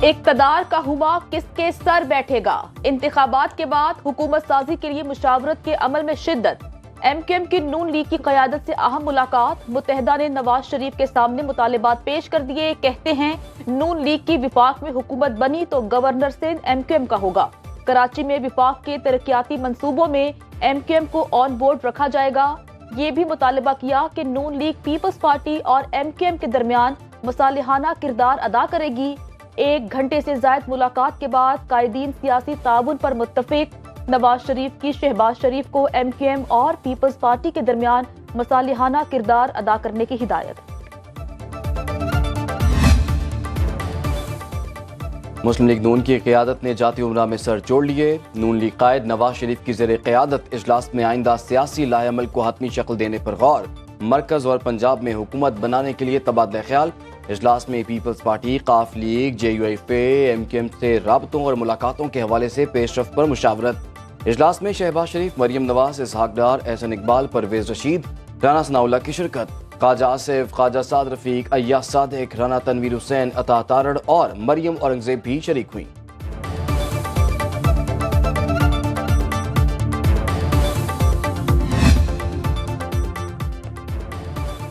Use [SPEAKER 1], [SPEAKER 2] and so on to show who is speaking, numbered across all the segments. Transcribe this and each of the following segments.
[SPEAKER 1] इक़्तिदार का हुआ किसके सर बैठेगा। इंतखाबात के बाद हुकूमत साजी के लिए मुशावरत के अमल में शिद्दत। MQM की नून लीग की क़यादत से अहम मुलाकात। मुत्तहिदा ने नवाज शरीफ के सामने मुतालिबात पेश कर दिए। कहते हैं नून लीग की विफाक में हुकूमत बनी तो गवर्नर सिंध MQM का होगा। कराची में विफाक के तरक्याती मंसूबों में MQM को ऑन बोर्ड रखा जाएगा। ये भी मुतालबा किया कि नून लीग पीपल्स पार्टी और MQM के दरमियान मसालिहाना किरदार अदा करेगी। 1 घंटे से ज़ायद मुलाकात के बाद कायदीन सियासी ताउन पर मुत्तफिक। नवाज शरीफ की शहबाज शरीफ को MQM और पीपल्स पार्टी के दरमियान मसालिहाना किरदार अदा करने की हिदायत।
[SPEAKER 2] मुस्लिम लीग नून की क़यादत ने जाती उमरा में सर जोड़ लिए। नून लीग कायद नवाज शरीफ की ज़ेर क़यादत इजलास में आइंदा सियासी लाएअमल को हतमी शक्ल देने पर गौर। मरकज़ और पंजाब में हुकूमत बनाने के लिए तबादला ख्याल। इजलास में पीपल्स पार्टी, काफ लीग, JUIF, MQM से राबतों और मुलाकातों के हवाले से पेशरफ पर मुशावरत। इजलास में शहबाज शरीफ, मरियम नवाज, इसहाक डार, एहसन इकबाल, परवेज रशीद, राना सनाउल्लाह की शिरकत। ख्वाजा आसिफ, ख्वाजा साद रफीक, अय्याज सादिक, राना तनवीर हुसैन, अता तारड़ और मरियम औरंगजेब भी शरीक हुई।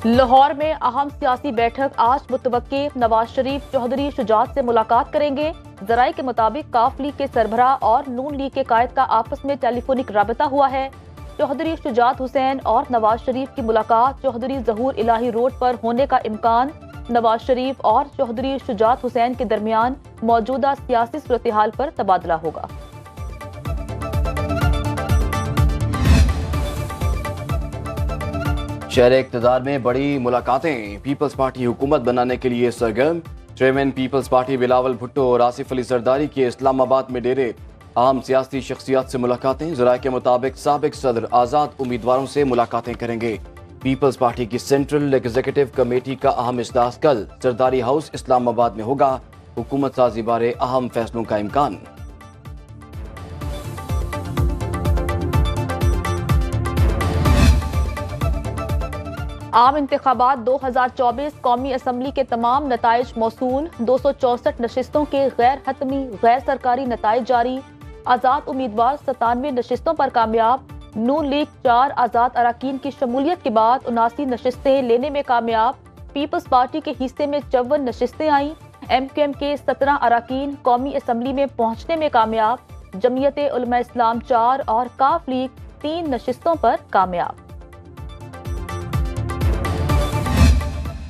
[SPEAKER 1] लाहौर में अहम सियासी बैठक आज मुतवक्के। नवाज शरीफ चौधरी शुजात से मुलाकात करेंगे। जराये के मुताबिक काफ लीग के सरबराह और नून लीग के कायद का आपस में टेलीफोनिक राबता हुआ है। चौधरी शुजात हुसैन और नवाज शरीफ की मुलाकात चौधरी ज़हूर इलाही रोड पर होने का इम्कान। नवाज शरीफ और चौधरी शुजात हुसैन के दरमियान मौजूदा सियासी सूरत हाल पर तबादला होगा।
[SPEAKER 2] शहर इक़्तिदार में बड़ी मुलाकातें। पीपल्स पार्टी हुकूमत बनाने के लिए सरगर्म। Chairman peoples party Bilawal Bhutto और आसिफ अली सरदारी के इस्लामाबाद में डेरे। अहम सियासी शख्सियात से मुलाकातें। ज़राए के मुताबिक साबिक सदर आज़ाद उम्मीदवारों से मुलाकातें करेंगे। पीपल्स पार्टी की सेंट्रल एग्जीक्यूटिव कमेटी का अहम इजलास कल सरदारी हाउस इस्लामाबाद में होगा। हुकूमत साजी बारे अहम फैसलों का इम्कान।
[SPEAKER 1] आम इंतखाबात 2024 कौमी असम्बली के तमाम नताइज मौसूल। 264 नशिस्तों के गैर हतमी गैर सरकारी नताइज जारी। आज़ाद उम्मीदवार 97 नशिस्तों पर कामयाब। नून लीग 4 आज़ाद अराकीन की शमूलियत के बाद 79 नशिस्तें लेने में कामयाब। पीपल्स पार्टी के हिस्से में 54 नशिस्तें आईं। MQM के 17 अराकीन कौमी असम्बली में पहुंचने में कामयाब। जमीयत उलमा इस्लाम 4 और काफ लीग 3 नशिस्तों पर कामयाब।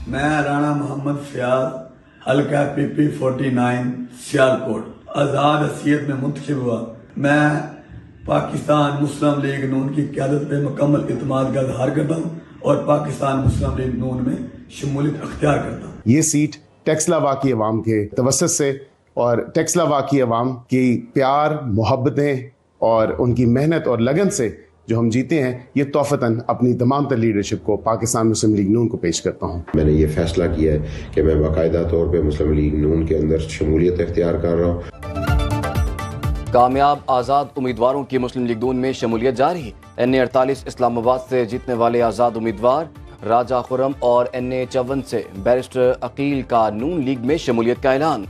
[SPEAKER 3] मैं राणा मोहम्मद फयाज, हल्का PP 49 सियालकोट आज़ाद हसीयत में मुंतखब हुआ। मैं पाकिस्तान मुस्लिम लीग नून की क़यादत पे मुकम्मल इत्मीनान का इज़हार करता हूँ और पाकिस्तान मुस्लिम लीग नून में शमूलियत अख्तियार करता हूँ।
[SPEAKER 4] ये सीट टेक्सलावा की अवाम के तवस्सुत से और टेक्सलावा की अवाम की प्यार, मोहब्बतें और उनकी मेहनत और लगन से जो हम जीते हैं, ये तोहफ़तन अपनी तमाम तर लीडरशिप को पाकिस्तान मुस्लिम लीग नून को पेश करता हूँ।
[SPEAKER 5] मैंने ये फैसला किया है कि मैं बाकायदा तौर पे मुस्लिम लीग नून के अंदर शमूलियत इख्तियार कर रहा हूँ।
[SPEAKER 2] कामयाब आज़ाद उम्मीदवारों की मुस्लिम लीग नून में शमूलियत जारी। NA48 इस्लामाबाद से जीतने वाले आज़ाद उम्मीदवार राजा खुरम और NA54 से बैरिस्टर अकील का नून लीग में शमूलियत का ऐलान।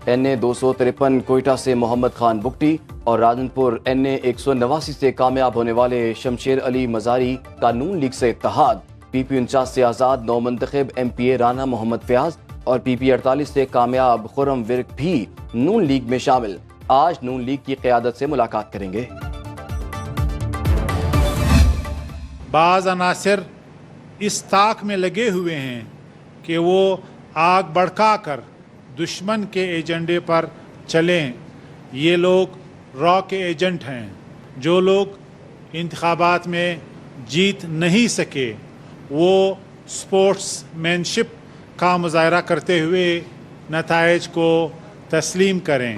[SPEAKER 2] NA253 कोयटा से मोहम्मद खान बुगटी और राजनपुर NA189 से कामयाब होने वाले शमशेर अली मजारी का नून लीग से इत्तेहाद। PP49 से आज़ाद नौ मुंतखब MPA राना मोहम्मद फयाज और PP48 से कामयाब खुरम विर्क भी नून लीग में शामिल। आज नून लीग की क़यादत से मुलाकात करेंगे।
[SPEAKER 6] बाज़ अनासिर इस ताक में लगे हुए हैं कि वो आग भड़का कर दुश्मन के एजेंडे पर चलें। ये लोग रॉ के एजेंट हैं। जो लोग इंतखाबात में जीत नहीं सके वो स्पोर्ट्समैनशिप का मुजाहरा करते हुए नताइज को तस्लीम करें।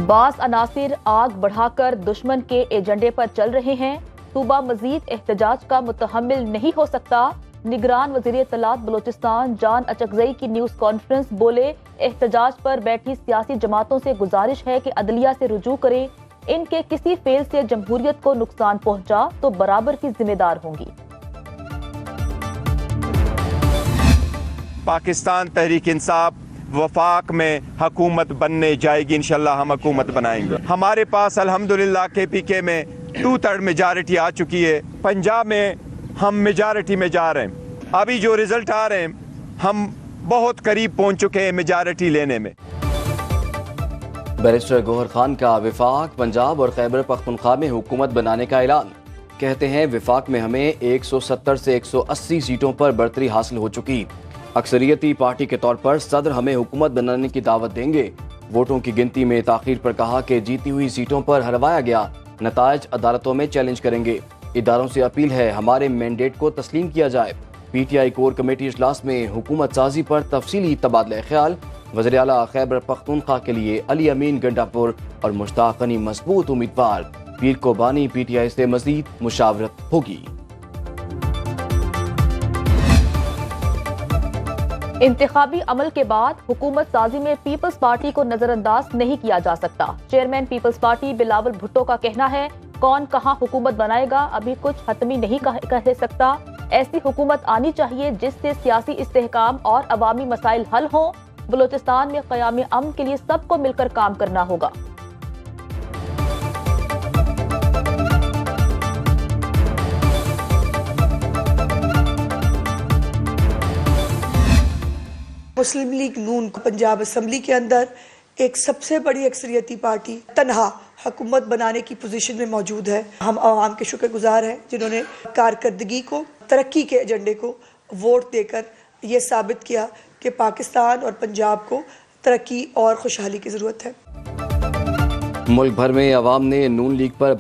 [SPEAKER 1] बाज़ अनासिर आग बढ़ाकर दुश्मन के एजेंडे पर चल रहे हैं। सूबा मजीद एहतजाज का मुतहम्मिल नहीं हो सकता। निगरान वज़ीर इत्तलात बलोचिस्तान जान अचकज़ई की न्यूज़ कॉन्फ्रेंस बोले, एहतजाज पर बैठी सियासी जमातों से गुजारिश है कि अदलिया से रुजू करें। इनके किसी फेल से जमहूरियत को नुकसान पहुंचा तो बराबर की जिम्मेदार होंगी।
[SPEAKER 7] पाकिस्तान तहरीक इंसाफ वफाक में हुकूमत बनने जाएगी, इंशाल्लाह हम हुकूमत बनाएंगे। हमारे पास अल्हम्दुलिल्लाह KPK में 2/3 मेजॉरिटी आ चुकी है। पंजाब में हम मेजॉरिटी में जा रहे हैं। अभी जो रिजल्ट आ रहे हैं हम बहुत करीब पहुंच चुके हैं मेजॉरिटी लेने में।
[SPEAKER 2] बैरिस्टर गौहर खान का विफाक पंजाब और खैबर पख्तूनख्वा में हुकूमत बनाने का ऐलान। कहते हैं विफाक में हमें 170 से 180 सीटों पर बढ़तरी हासिल हो चुकी। अक्सरियती पार्टी के तौर पर सदर हमें हुकूमत बनाने की दावत देंगे। वोटों की गिनती में ताखीर पर कहा कि जीती हुई सीटों पर हरवाया गया नताइज अदालतों में चैलेंज करेंगे। इदारों से अपील है हमारे मैंडेट को तस्लीम किया जाए। PTI कोर कमेटी इजलास में हुकूमत साजी पर तफसीली तबादला ख्याल। वज़ीर आला खैबर पख्तूनख्वा के लिए अली अमीन गंडापुर और मुश्ताक गनी मजबूत उम्मीदवार। पीर को बानी PTI से मजीद मुशावरत होगी।
[SPEAKER 1] इंतखाबी अमल के बाद हुकूमत साजी में पीपल्स पार्टी को नजरअंदाज नहीं किया जा सकता। Chairman peoples party Bilawal Bhutto का कहना है कौन कहां हुकूमत बनाएगा अभी कुछ हतमी नहीं कह सकता। ऐसी हुकूमत आनी चाहिए जिससे सियासी इस्तेहकाम और अवामी मसाइल हल हों। बलूचिस्तान में क़याम अमन के लिए सबको मिलकर काम करना होगा।
[SPEAKER 8] मुस्लिम लीग नून पंजाब असम्बली के अंदर एक सबसे बड़ी अक्सरियती पार्टी तनहा हुकूमत बनाने की पोजीशन में मौजूद है। हम आवाम के शुक्रगुजार हैं जिन्होंने कारकर्दगी को, तरक्की के एजेंडे को वोट देकर ये साबित किया कि पाकिस्तान और पंजाब को तरक्की और खुशहाली की ज़रूरत है।
[SPEAKER 2] मुल्क भर में अवाम ने नून लीग पर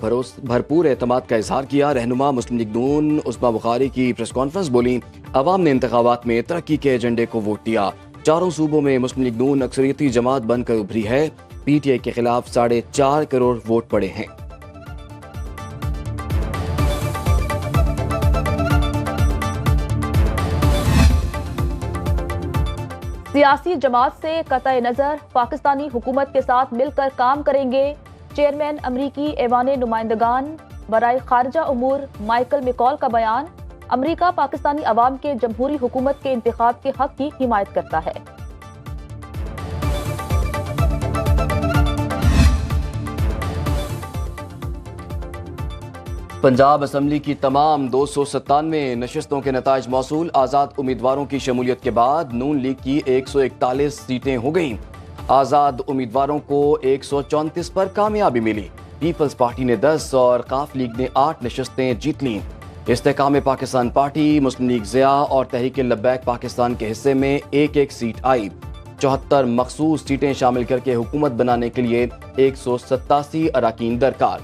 [SPEAKER 2] भरपूर एतमाद का इजहार किया। रहनुमा मुस्लिम लीग नून उस्मा बुखारी की प्रेस कॉन्फ्रेंस बोली अवाम ने इंतखाबात में तरक्की के एजेंडे को वोट दिया। चारों सूबों में मुस्लिम लीग नून अक्सरियती जमात बनकर उभरी है। PTI के खिलाफ 4.5 करोड़ वोट पड़े हैं।
[SPEAKER 1] सियासी जमात से कतई नजर पाकिस्तानी हुकूमत के साथ मिलकर काम करेंगे। चेयरमैन अमरीकी ऐवान नुमाइंदगान बराए खारजा उमूर माइकल मिकॉल का बयान। अमरीका पाकिस्तानी अवाम के जमहूरी हुकूमत के इंतखाब के हक की हिमायत करता है।
[SPEAKER 2] पंजाब असम्बली की तमाम 297 नशिस्तों के नताइज मौसूल। आज़ाद उम्मीदवारों की शमूलियत के बाद नून लीग की 141 सीटें हो गईं। आज़ाद उम्मीदवारों को 134 पर कामयाबी मिली। पीपल्स पार्टी ने 10 और काफ लीग ने 8 नशिस्तें जीत लीं। इस्तेकाम पाकिस्तान पार्टी, मुस्लिम लीग ज़िया और तहरीक लब्बैक पाकिस्तान के हिस्से में 1-1 सीट आई। 74 मखसूस सीटें शामिल करके हुकूमत बनाने के लिए 187 अराकीन दरकार।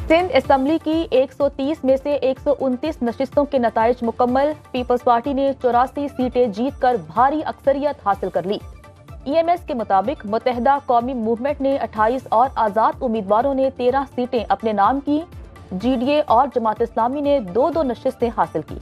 [SPEAKER 1] सिंध असम्बली की 130 में से 129 नशिस्तों के नताइज मुकम्मल। पीपल्स पार्टी ने 84 सीटें जीतकर भारी अक्सरियत हासिल कर ली। EMS के मुताबिक मुत्तहिदा कौमी मूवमेंट ने 28 और आज़ाद उम्मीदवारों ने 13 सीटें अपने नाम की। GDA और जमात इस्लामी ने 2-2 नशिस्तें हासिल की।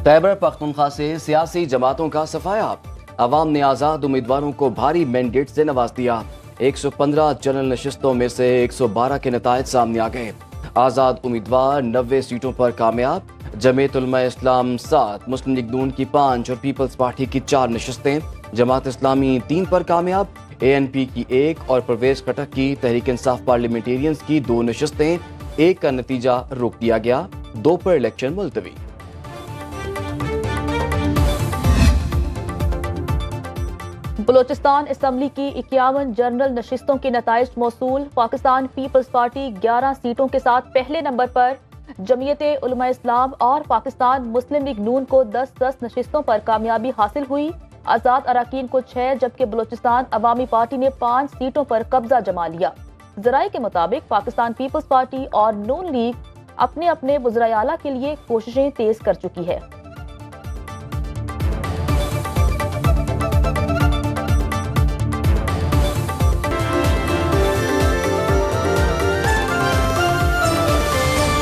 [SPEAKER 2] खैबर पख्तूनख्वा से सियासी जमातों का सफाया। अवाम ने आज़ाद उम्मीदवारों को भारी मैंडेट से नवाज दिया। 115 जनरल नशिस्तों में से 112 के नताइज सामने आ गए। आज़ाद उम्मीदवार 90 सीटों पर कामयाब। जमीयत उलमा इस्लाम 7, मुस्लिम लीग नून की 5 और पीपल्स पार्टी की 4 नशिस्तें। जमात इस्लामी 3 पर कामयाब। ANP की 1 और परवेज खटक की तहरीक इंसाफ पार्लियामेंटेरियंस की 2 नशिस्तें। 1 का नतीजा रोक दिया गया। 2 पर इलेक्शन मुलतवी।
[SPEAKER 1] बलूचिस्तान असम्बली की 51 जनरल नशिस्तों के नताइज मौसूल। पाकिस्तान पीपल्स पार्टी 11 सीटों के साथ पहले नंबर पर। जमीयत उलमा इस्लाम और पाकिस्तान मुस्लिम लीग नून को 10-10 नशिस्तों पर कामयाबी हासिल हुई। आज़ाद अराकीन को 6 जबकि बलूचिस्तान अवामी पार्टी ने 5 सीटों पर कब्जा जमा लिया। ज़राए के मुताबिक पाकिस्तान पीपल्स पार्टी और नून लीग अपने अपने वज़ीर आला के लिए कोशिशें तेज कर चुकी है।